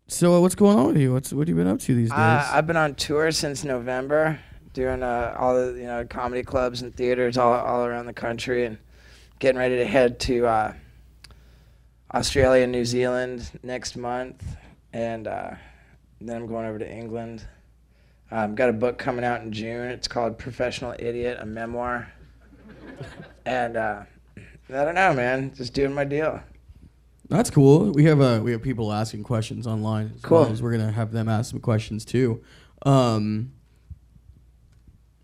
So what's going on with you? What have you been up to these days? I've been on tour since November, doing all the comedy clubs and theaters all around the country, and getting ready to head to Australia and New Zealand next month, and then I'm going over to England. Got a book coming out in June. It's called Professional Idiot, a memoir, and I don't know, man, just doing my deal. That's cool. We have people asking questions online as Cool. well as we're gonna have them ask some questions too. Um,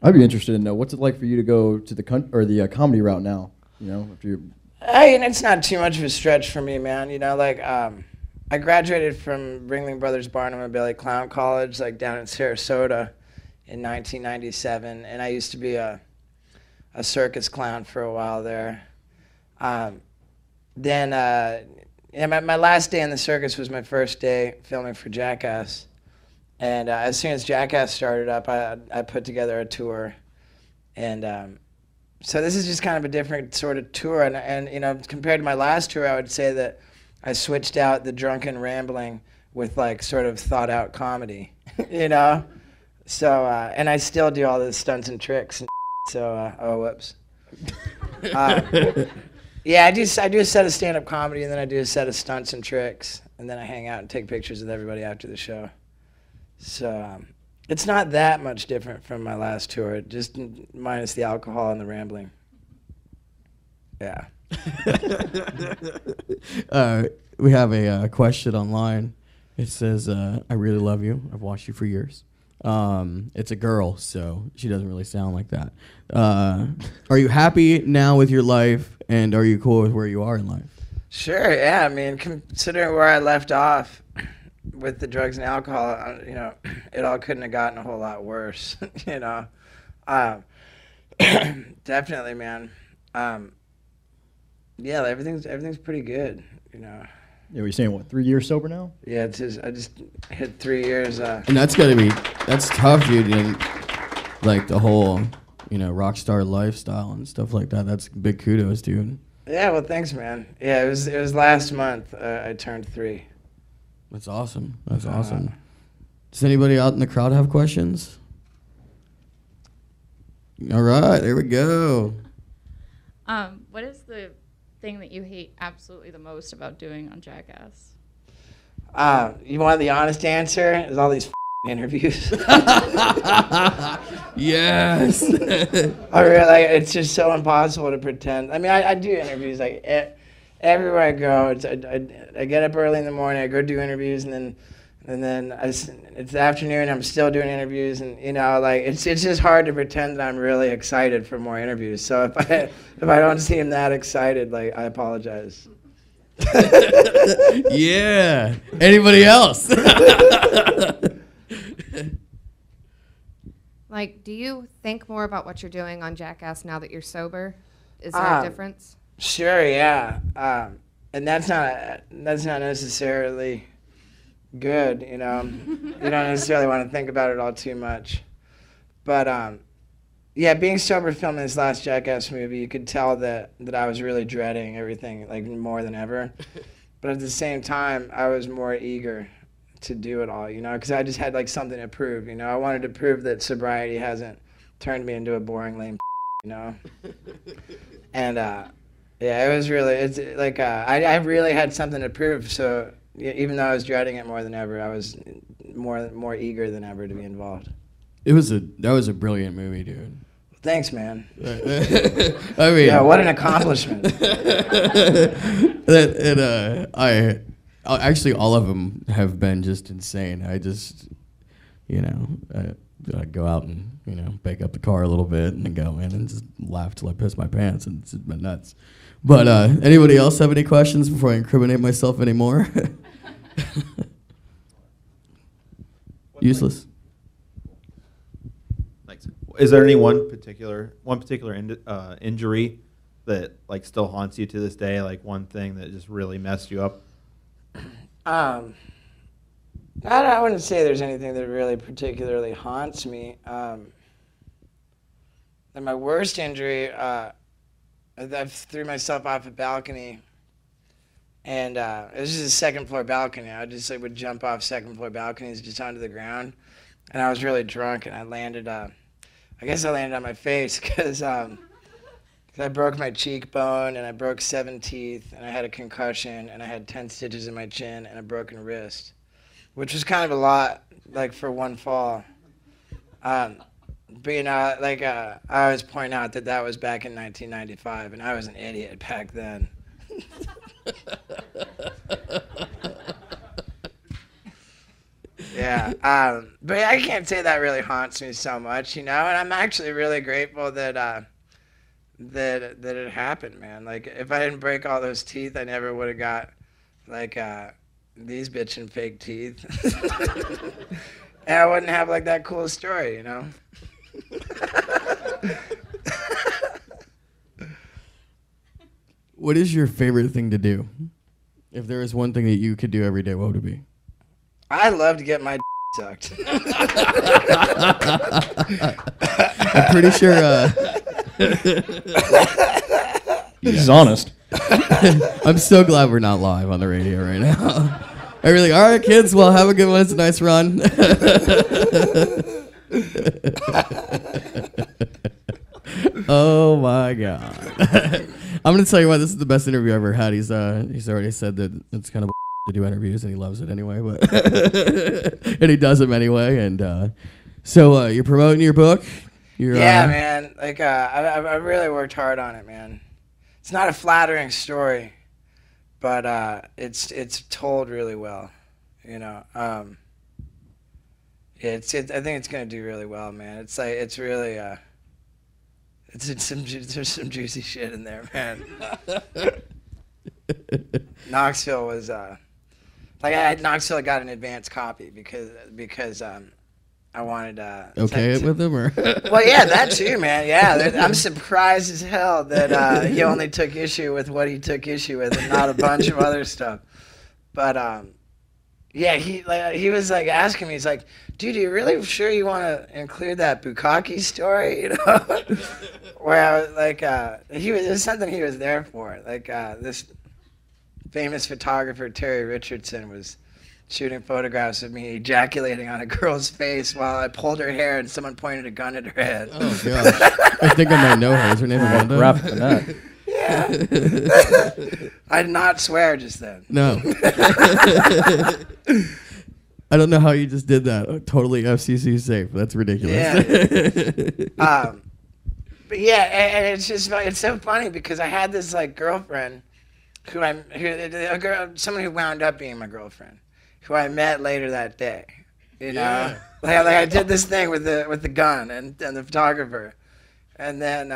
I'd be interested to know what's it like for you to go to the comedy route now. You know, if you And it's not too much of a stretch for me, man. I graduated from Ringling Brothers Barnum and Bailey Clown College, like down in Sarasota, in 1997, and I used to be a circus clown for a while there. My last day in the circus was my first day filming for Jackass, and as soon as Jackass started up, I put together a tour, and so this is just kind of a different sort of tour, and compared to my last tour, I would say that I switched out the drunken rambling with like sort of thought out comedy, you know. So and I still do all the stunts and tricks. And so whoops. Yeah, I do a set of stand up comedy, and then I do a set of stunts and tricks, and then I hang out and take pictures with everybody after the show. So it's not that much different from my last tour, just minus the alcohol and the rambling. Yeah. we have a question online. It says, "I really love you. I've watched you for years." It's a girl, so she doesn't really sound like that. Are you happy now with your life, and are you cool with where you are in life? Sure, yeah. I mean, considering where I left off with the drugs and alcohol, it all couldn't have gotten a whole lot worse, you know. Definitely, man. Yeah, everything's pretty good, you know. Yeah, you're saying what, 3 years sober now? Yeah, I just hit 3 years. And that's tough, dude. And like the whole, rock star lifestyle and stuff like that. That's big kudos, dude. Yeah, well, thanks, man. Yeah, it was last month I turned 3. That's awesome. That's awesome. Does anybody out in the crowd have questions? All right, there we go. What is the thing that you hate absolutely the most about doing on Jackass? You want the honest answer? Is all these interviews. Yes. I really, it's just so impossible to pretend. I mean, I do interviews like everywhere I go. I get up early in the morning. I go do interviews, and then it's the afternoon. I'm still doing interviews, and it's just hard to pretend that I'm really excited for more interviews. So if I don't seem that excited, like, I apologize. Yeah. Anybody else? Like, do you think more about what you're doing on Jackass now that you're sober? Is there a difference? Sure, yeah. And that's not necessarily good, you know. You don't necessarily want to think about it all too much. But yeah, being sober filming this last Jackass movie, you could tell that I was really dreading everything like more than ever. But at the same time, I was more eager to do it all, because I just had like something to prove, I wanted to prove that sobriety hasn't turned me into a boring lame, And yeah, it's like I really had something to prove. So even though I was dreading it more than ever, I was more eager than ever to be involved. That was a brilliant movie, dude. Thanks, man. I mean, yeah, what an accomplishment. Actually, all of them have been just insane. I just, I go out and, bake up the car a little bit and then go in and just laugh till I piss my pants, and it's been nuts. But anybody else have any questions before I incriminate myself anymore? Useless. Thanks. Is there any one particular injury that like still haunts you to this day? Like one thing that just really messed you up? I wouldn't say there's anything that really particularly haunts me. And my worst injury, I threw myself off a balcony And it was just a second floor balcony. I just would jump off second floor balconies just onto the ground. And I was really drunk, and I landed, I guess I landed on my face because I broke my cheekbone, and I broke 7 teeth, and I had a concussion, and I had 10 stitches in my chin and a broken wrist, which was kind of a lot, like, for one fall. But, I always point out that was back in 1995, and I was an idiot back then. Yeah, but I can't say that really haunts me so much, and I'm actually really grateful that it happened, man. Like, if I didn't break all those teeth, I never would have got, these bitchin' fake teeth. And I wouldn't have, that cool story, What is your favorite thing to do? If there is one thing that you could do every day, what would it be? I love to get my sucked. I'm pretty sure. He's honest. I'm so glad we're not live on the radio right now. I really. All right, kids. Well, have a good one. It's a nice run. Oh my God. I'm gonna tell you what. This is the best interview I've ever had. He's already said that it's kind of to do interviews, and he loves it anyway. But and he does them anyway. And so you're promoting your book. Yeah, man. I really worked hard on it, man. It's not a flattering story, but it's told really well. I think it's gonna do really well, man. It's really there's some juicy shit in there, man. Knoxville was Knoxville got an advance copy because I wanted okay with him or well, yeah, that too, man. Yeah, I'm surprised as hell that he only took issue with what he took issue with and not a bunch of other stuff. But yeah, he was asking me, he's like, dude, are you really sure you want to include that Bukkake story? Where I was it was something he was there for. This famous photographer, Terry Richardson, was shooting photographs of me ejaculating on a girl's face while I pulled her hair and someone pointed a gun at her head. Oh gosh, I think I might know her. Is her name Amanda? Rough than that. Yeah. I did not swear just then. No. I don't know how you just did that. Totally FCC safe. That's ridiculous. Yeah. But yeah, and it's so funny because I had this girlfriend someone who wound up being my girlfriend, who I met later that day. Yeah. I did this thing with the gun and the photographer, and then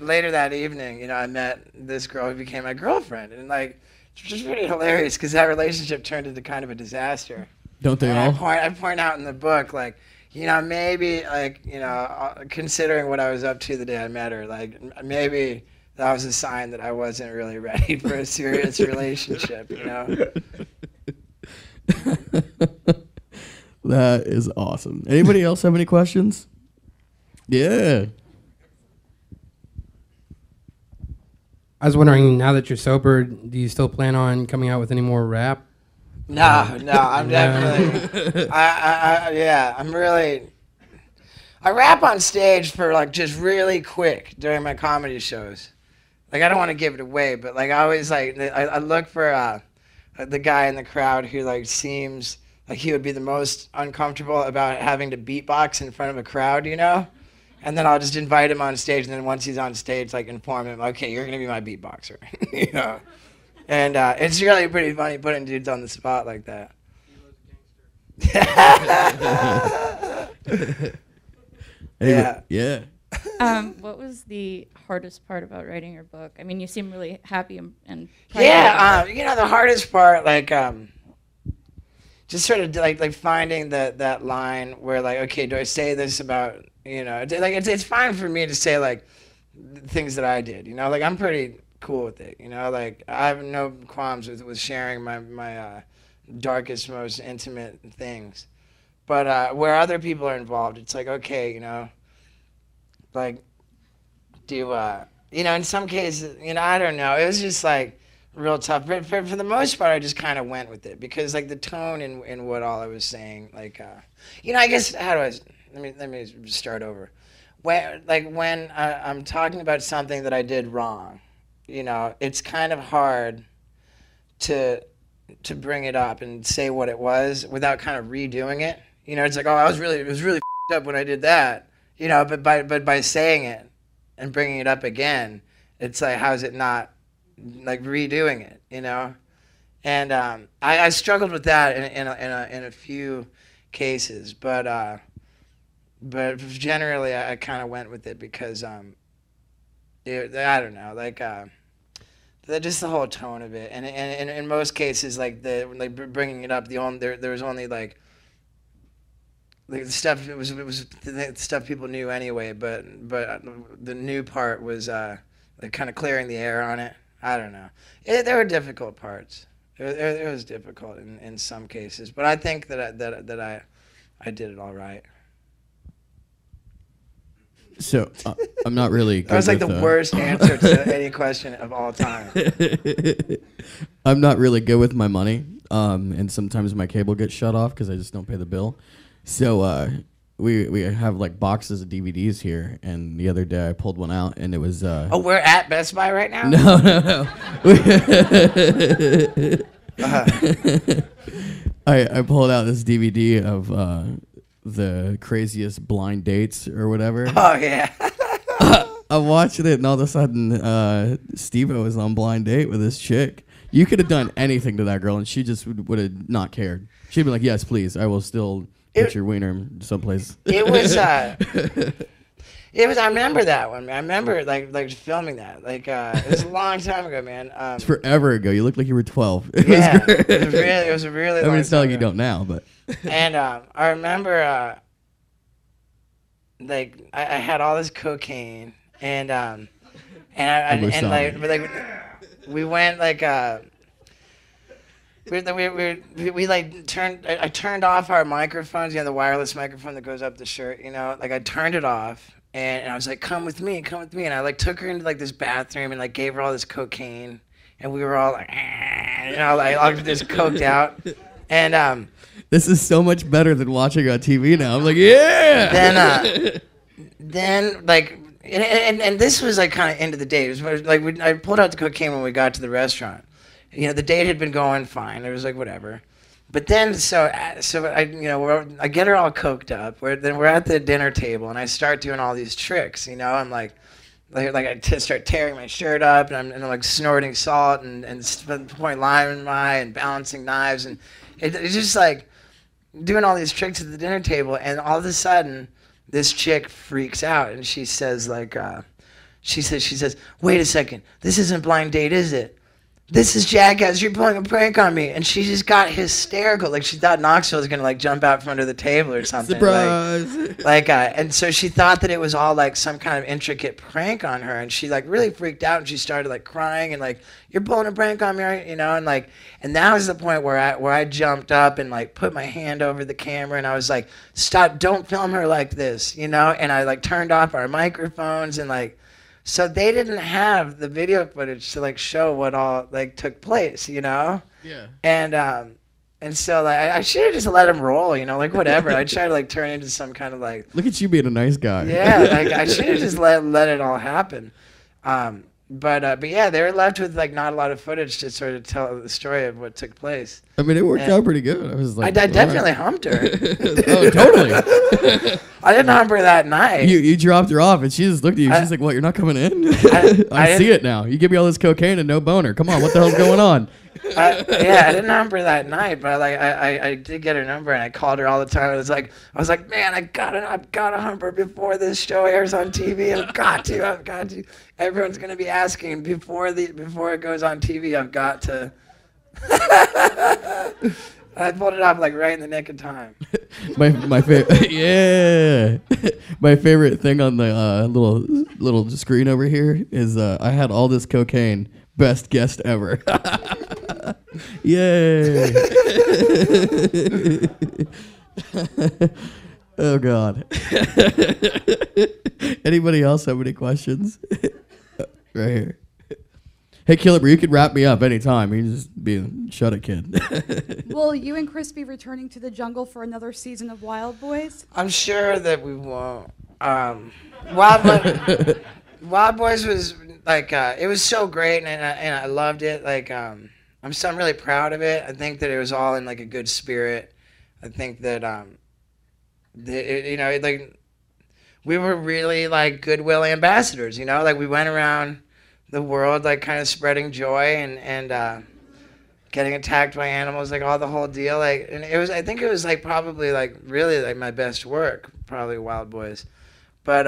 later that evening, I met this girl who became my girlfriend, and it's just pretty hilarious because that relationship turned into kind of a disaster. Don't they all? I point out in the book, maybe, considering what I was up to the day I met her, maybe that was a sign that I wasn't really ready for a serious relationship, That is awesome. Anybody else have any questions? Yeah. I was wondering, now that you're sober, do you still plan on coming out with any more rap? No, I'm definitely. I'm really. I rap on stage for just really quick during my comedy shows. I don't want to give it away, but I always I look for the guy in the crowd who seems like he would be the most uncomfortable about having to beatbox in front of a crowd, And then I'll just invite him on stage, and then once he's on stage, inform him, okay, you're gonna be my beatboxer, And it's really pretty funny putting dudes on the spot like that. Yeah. Yeah. What was the hardest part about writing your book? I mean, you seem really happy and proud. Yeah, the hardest part, just sort of finding that line where okay, do I say this about it's fine for me to say things that I did, I'm pretty cool with it, I have no qualms with sharing my darkest, most intimate things, but where other people are involved, it's okay, do in some cases, I don't know, it was just real tough. But for the most part, I just kind of went with it because like the tone in what all I was saying, like, I guess how do I? Let me start over. When I'm talking about something that I did wrong, it's kind of hard to bring it up and say what it was without kind of redoing it. It's like, oh, it was really f***ed up when I did that. But by saying it and bringing it up again, it's like, how is it not like redoing it? And I struggled with that in a few cases, but generally I kind of went with it because I don't know, like just the whole tone of it, and in most cases, like bringing it up, there was only like the stuff, it was the stuff people knew anyway, but the new part was like kind of clearing the air on it. I don't know. There were difficult parts. It was difficult in some cases, but I think that I did it all right. So I'm not really. That was like the worst answer to any question of all time. I'm not really good with my money, and sometimes my cable gets shut off because I just don't pay the bill. So we have like boxes of DVDs here, and the other day I pulled one out, and it was. Oh, we're at Best Buy right now? No. I pulled out this DVD of the craziest blind dates or whatever. Oh yeah. I'm watching it, and all of a sudden, Steve-O was on blind date with this chick. You could have done anything to that girl, and she just would have not cared. She'd be like, "Yes, please, I will still put your wiener someplace." It was. It was. I remember that one. Man. I remember like filming that. Like it was a long time ago, man. It's forever ago. You looked like you were 12. Yeah, it was a really. I long mean, it's not time like you ago. don't now, but. And I remember, like I had all this cocaine, and we went like we like turned. I turned off our microphones. The wireless microphone that goes up the shirt. Like I turned it off, and I was like, come with me, and I like took her into like this bathroom and like gave her all this cocaine, and we were all like, like just coked out, and This is so much better than watching on TV now. I'm like, yeah. Then like, and this was like kind of end of the date. It was like I pulled out the cocaine when we got to the restaurant. The date had been going fine. It was like whatever. But then so I get her all coked up. We're at the dinner table, and I start doing all these tricks. I'm like I start tearing my shirt up, and I'm like snorting salt and pouring lime in my and balancing knives, and it's just like doing all these tricks at the dinner table, and all of a sudden this chick freaks out, and she says like she says wait a second, this isn't Blind Date, is it? This is Jackass, you're pulling a prank on me. And she just got hysterical, like she thought Knoxville was gonna like jump out from under the table or something. Surprise! And so she thought that it was all like some kind of intricate prank on her, and she like really freaked out, and she started like crying and like, you're pulling a prank on me, right? And that was the point where I jumped up and like put my hand over the camera, and I was like, stop, don't film her like this, and I like turned off our microphones, and like, so they didn't have the video footage to like show what all like took place, Yeah. And so like I should have just let him roll, like whatever. I tried to like turn into some kind of like, Look at you being a nice guy. yeah, like I should have just let it all happen. But yeah, they were left with like not a lot of footage to sort of tell the story of what took place. I mean, it worked out pretty good. I was like, I definitely humped her. Oh, totally. I didn't hump her that night. You dropped her off, and she just looked at you. She's like, "What? You're not coming in?" I see it now. You give me all this cocaine and no boner. Come on, what the hell's going on? I didn't hump her that night, but like I did get her number, and I called her all the time. I was like, man, I've gotta hump her before this show airs on TV. I've got to. Everyone's gonna be asking before it goes on TV. I've got to. I pulled it off like right in the nick of time. my favorite, yeah. My favorite thing on the little screen over here is I had all this cocaine. Best guest ever. Yay. Oh, God. Anybody else have any questions? Right here. Hey, Killer, you could wrap me up anytime. You just be shut it, kid. Will you and Chris be returning to the jungle for another season of Wild Boys? I'm sure that we won't. Wild Boys was like it was so great, and I loved it. Like I'm really proud of it. I think that it was all in like a good spirit. I think that like we were really like goodwill ambassadors. You know, like we went around the world like kind of spreading joy and getting attacked by animals, like all the whole deal. Like, and I think it was like probably like really like my best work, probably Wild Boys. But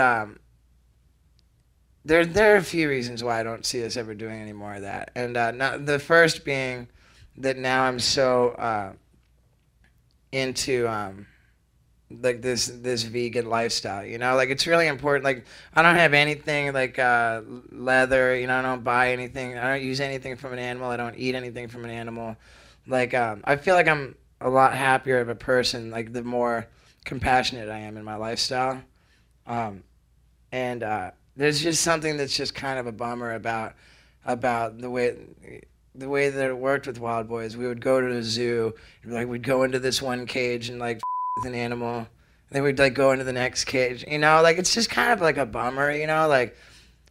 there are a few reasons why I don't see us ever doing any more of that. And the first being that now I'm so into like this vegan lifestyle, you know, like it's really important. Like I don't have anything like leather, you know, I don't buy anything, I don't use anything from an animal, I don't eat anything from an animal. Like I feel like I'm a lot happier of a person, like the more compassionate I am in my lifestyle. There's just something that's just kind of a bummer about the way that it worked with Wild Boys. We would go to the zoo, and like we'd go into this one cage and like with an animal, and then we'd like go into the next cage. You know, like it's just kind of like a bummer. You know, like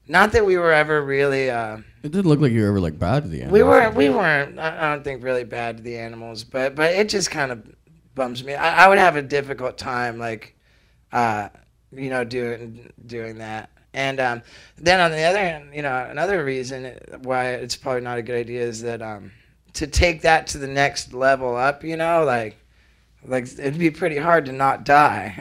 not that we were ever really. It didn't look like you were ever like bad to the animals. We weren't. I don't think really bad to the animals, but it just kind of bums me. I would have a difficult time like, you know, doing that. And then on the other hand, you know, another reason why it's probably not a good idea is that to take that to the next level up, you know, like it'd be pretty hard to not die,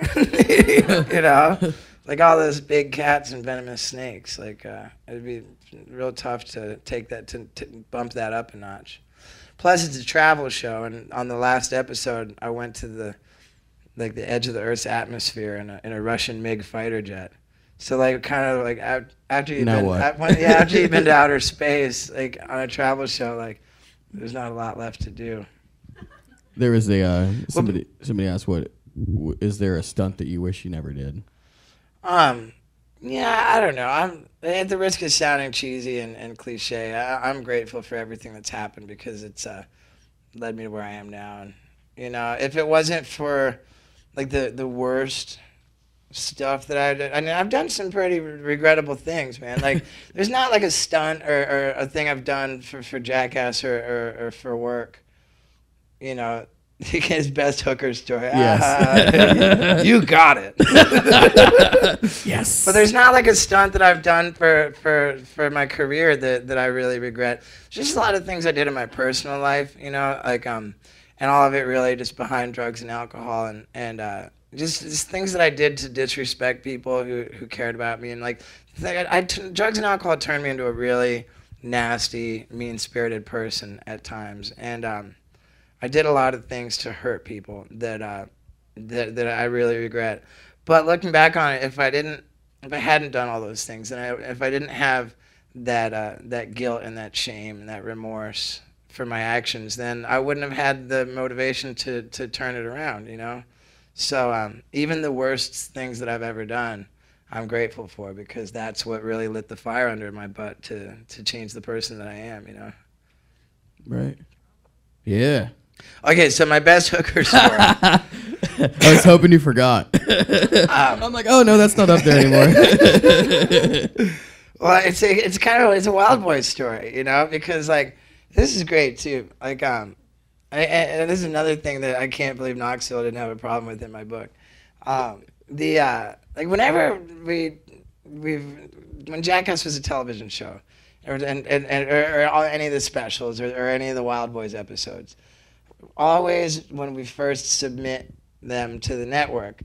you know, like all those big cats and venomous snakes, like it'd be real tough to take that to bump that up a notch. Plus, it's a travel show, and on the last episode, I went to the edge of the Earth's atmosphere in a Russian MiG fighter jet. So like kind of like after you've been to outer space, like on a travel show, like there's not a lot left to do. There is somebody asked, is there a stunt that you wish you never did? Yeah, I don't know. I'm at the risk of sounding cheesy and cliche. I'm grateful for everything that's happened because it's led me to where I am now. And you know, if it wasn't for like the worst stuff that I mean, I've done some pretty regrettable things, man. Like, there's not like a stunt or a thing I've done for Jackass or for work. You know, his best hooker story. Yes. You got it. Yes. But there's not like a stunt that I've done for my career that I really regret. Just a lot of things I did in my personal life, you know, like and all of it really just behind drugs and alcohol and just things that I did to disrespect people who cared about me. And like drugs and alcohol turned me into a really nasty, mean-spirited person at times. And I did a lot of things to hurt people that I really regret. But looking back on it, if I hadn't done all those things, and if I didn't have that guilt and that shame and that remorse for my actions, then I wouldn't have had the motivation to turn it around, you know? So even the worst things that I've ever done, I'm grateful for, because that's what really lit the fire under my butt to change the person that I am, you know? Right. Yeah. Okay, so my best hooker story. I was hoping you forgot. I'm like, oh no, that's not up there anymore. Well, it's a Wild Boy story, you know, because like this is great too. Like and this is another thing that I can't believe Knoxville didn't have a problem with in my book. Like whenever when Jackass was a television show, or any of the specials or any of the Wild Boys episodes, always when we first submit them to the network,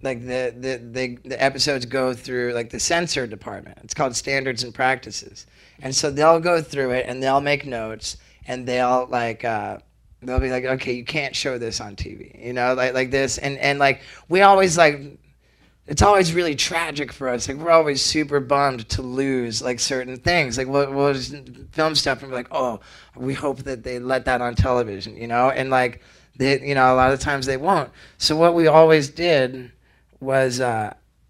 like the episodes go through like the censor department. It's called Standards and Practices, and so they'll go through it and they'll make notes and they'll like they'll be like, okay, you can't show this on TV, you know, like this, and like we always like. It's always really tragic for us. Like we're always super bummed to lose like certain things. Like we'll just film stuff and be like, oh, we hope that they let that on television, you know. And like, a lot of times they won't. So what we always did was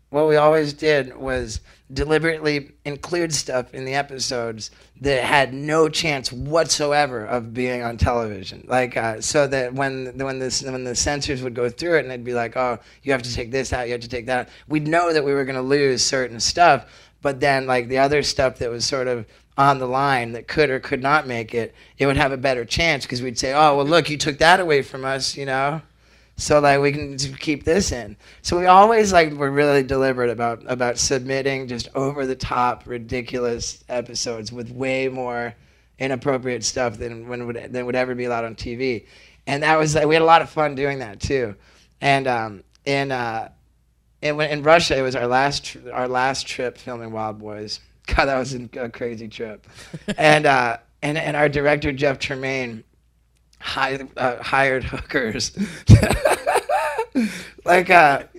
what we always did was deliberately include stuff in the episodes that had no chance whatsoever of being on television. Like, so that when the censors would go through it and they'd be like, oh, you have to take this out, you have to take that out, we'd know that we were going to lose certain stuff, but then like the other stuff that was sort of on the line that could or could not make it, it would have a better chance because we'd say, oh, well, look, you took that away from us, you know? So like we can keep this in. So we always like were really deliberate about submitting just over the top ridiculous episodes with way more inappropriate stuff than would ever be allowed on TV. And that was we had a lot of fun doing that too. And in Russia it was our last trip filming Wild Boys. God, that was a crazy trip. And our director Jeff Tremaine hired hookers. Like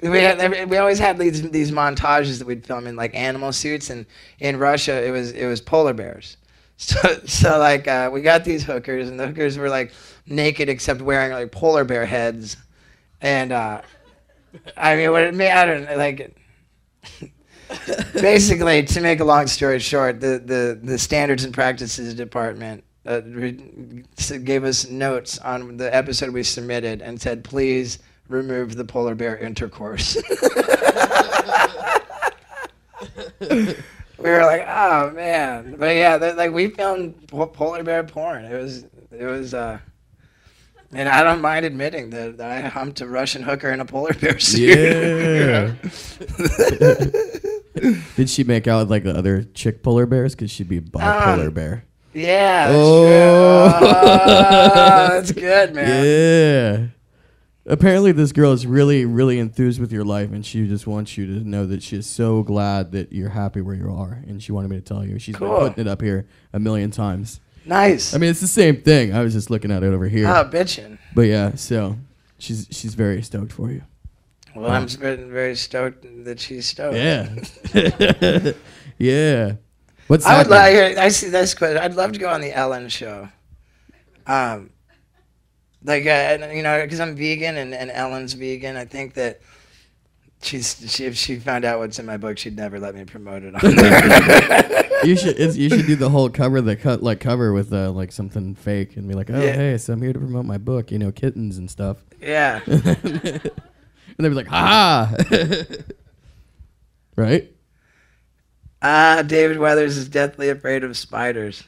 we always had these montages that we'd film in like animal suits, and in Russia it was polar bears. So like we got these hookers, and the hookers were like naked except wearing like polar bear heads, and I mean what it made, I don't know, like. Basically, to make a long story short, the standards and practices department gave us notes on the episode we submitted and said, please remove the polar bear intercourse. We were like, oh man, but yeah, like we filmed polar bear porn. It was and I don't mind admitting that I humped a Russian hooker in a polar bear suit. Yeah. Did she make out with like the other chick polar bears? Because she'd be a bipolar bear. Yeah, that's Oh. true. Oh, that's good, man. Yeah. Apparently, this girl is really, really enthused with your life, and she just wants you to know that she is so glad that you're happy where you are, and she wanted me to tell you. She's been putting it up here a million times. Nice. I mean, it's the same thing. I was just looking at it over here. Oh, bitchin'. But yeah, so she's very stoked for you. Well, I'm very stoked that she's stoked. Yeah. Yeah. What's I would happening? I see this question. I'd love to go on the Ellen show. Like, you know, because I'm vegan and Ellen's vegan. I think that if she found out what's in my book, she'd never let me promote it on there. You should do the whole cover with like something fake and be like, oh, Yeah. hey, so I'm here to promote my book, you know, kittens and stuff. Yeah. And they'd be like, ha! Right? David Weathers is deathly afraid of spiders.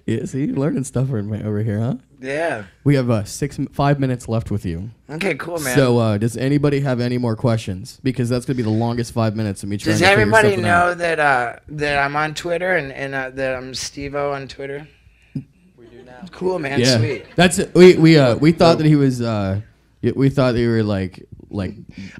Yeah, see, you're learning stuff over here, huh? Yeah. We have 5 minutes left with you. Okay, cool, man. So, does anybody have any more questions? Because that's going to be the longest 5 minutes of me trying Does to figure everybody something know out. that I'm on Twitter and that I'm Steve-O on Twitter? We do now. Cool, man. Yeah, Sweet. that's it. We thought that he was. We thought that you were like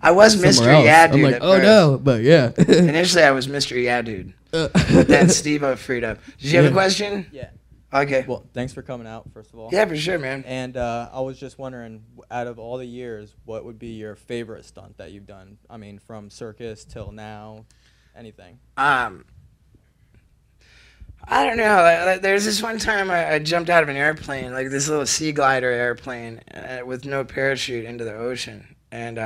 I was Mr. somewhere else. Yeah Dude. I'm like, at oh first. no, but yeah. Initially, I was Mr. Yeah Dude. Then Steve-O freed up. Did you have a Yeah. question? Yeah. Okay. Well, thanks for coming out, first of all. Yeah, for sure, man. And I was just wondering, out of all the years, what would be your favorite stunt that you've done? I mean, from circus till now, anything. I don't know. Like, there's this one time I jumped out of an airplane, like this little sea glider airplane, with no parachute into the ocean, and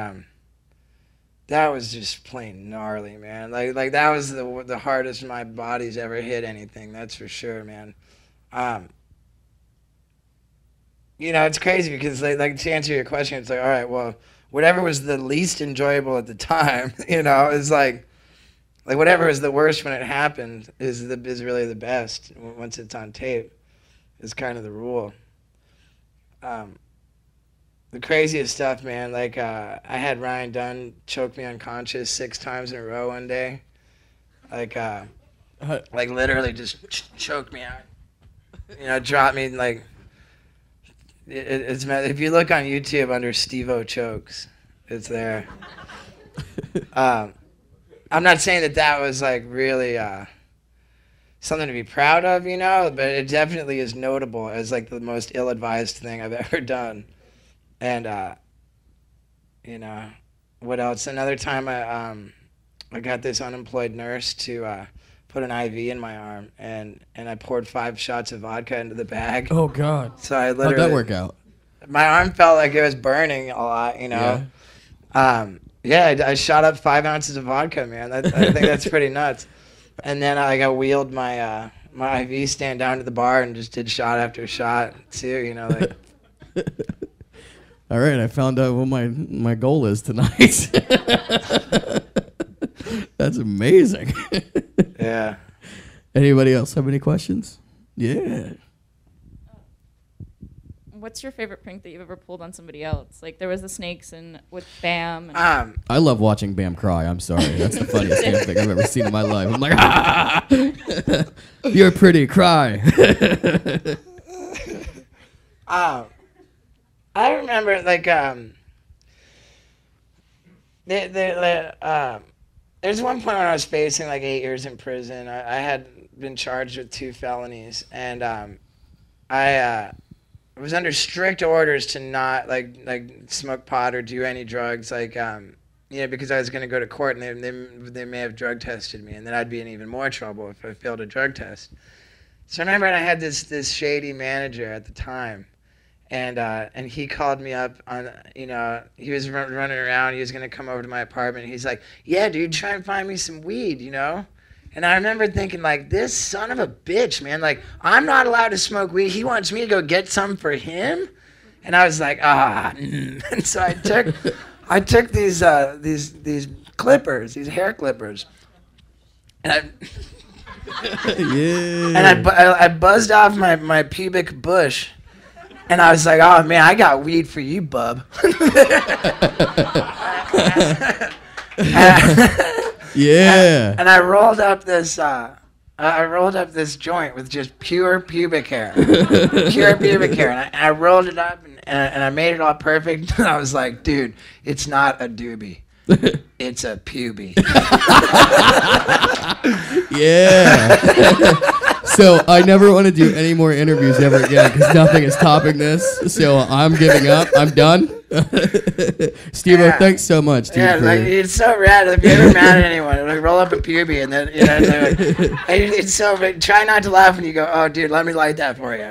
that was just plain gnarly, man. Like that was the hardest my body's ever hit anything. That's for sure, man. You know, it's crazy because like to answer your question, it's like, all right, well, whatever was the least enjoyable at the time, you know, is like whatever was the worst when it happened is really the best once it's on tape. Is kind of the rule. The craziest stuff, man. Like I had Ryan Dunn choke me unconscious 6 times in a row one day. Like literally just choked me out. You know, dropped me like. It's if you look on YouTube under Steve-O chokes, it's there. I'm not saying that was like really something to be proud of, you know, but it definitely is notable as like the most ill-advised thing I've ever done. And you know, what else? Another time I got this unemployed nurse to put an IV in my arm, and I poured 5 shots of vodka into the bag. Oh God. So I How'd literally. that work out? my arm felt like it was burning a lot, you know. I shot up 5 ounces of vodka, man. I think that's pretty nuts. And then I wheeled my my IV stand down to the bar and just did shot after shot too, you know, like. All right, I found out what my goal is tonight. That's amazing. Yeah. Anybody else have any questions? Yeah. What's your favorite prank that you've ever pulled on somebody else? Like there was the snakes and with Bam. And I love watching Bam cry. I'm sorry. That's the funniest damn thing I've ever seen in my life. I'm like, ah! You're pretty, cry. I remember like there's one point when I was facing like 8 years in prison. I had been charged with 2 felonies, and I was under strict orders to not like smoke pot or do any drugs, like because I was going to go to court and they may have drug tested me, and then I'd be in even more trouble if I failed a drug test. So I remember I had this shady manager at the time, and he called me up on, he was running around. He was going to come over to my apartment. He's like, yeah, dude, try and find me some weed, you know? And I remember thinking, like, this son of a bitch, man. Like, I'm not allowed to smoke weed. He wants me to go get some for him? And I was like, And so I took these clippers, these hair clippers, and I buzzed off my pubic bush. And I was like, oh, man, I got weed for you, bub. Yeah. And I rolled up this joint with just pure pubic hair. Pure pubic hair. And I rolled it up and I made it all perfect. And I was like, dude, it's not a doobie. It's a pubie. Yeah. So I never want to do any more interviews ever again because nothing is topping this. So I'm giving up. I'm done. Steve-O, thanks so much, dude. Yeah, like, it's so rad. If you're ever mad at anyone, like roll up a pubie and then it's so. Try not to laugh when you go, oh, dude, let me light that for you.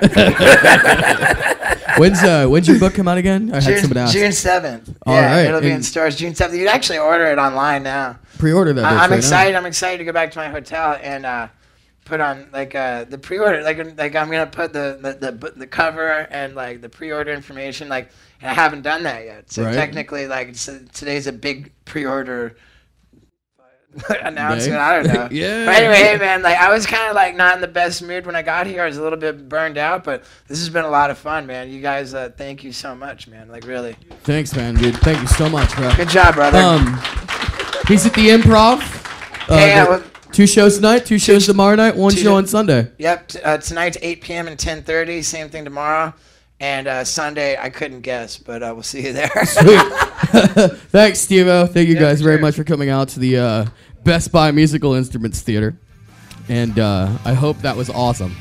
When's your book come out again? I had someone ask. June 7th. All right. It'll be in stores June 7th. You can actually order it online now. Pre-order that. I'm excited. I'm excited to go back to my hotel and put on the pre-order. Like I'm gonna put the cover and like the pre-order information. Like, and I haven't done that yet. So technically, like today's a big pre-order announcement. I don't know. Yeah. But anyway, hey man, like I was kind of like not in the best mood when I got here. I was a little bit burned out, but this has been a lot of fun, man. You guys, thank you so much, man. Like really. Thanks, man, dude. Thank you so much, bro. Good job, brother. He's at the Improv. Yeah. 2 shows tonight, 2 shows tomorrow night, 1 show on Sunday. Yep. Tonight's 8 p.m. and 10:30. Same thing tomorrow. And Sunday, I couldn't guess, but we'll see you there. Sweet. Thanks, Steve-O. Thank you guys very much for coming out to the Best Buy Musical Instruments Theater. And I hope that was awesome.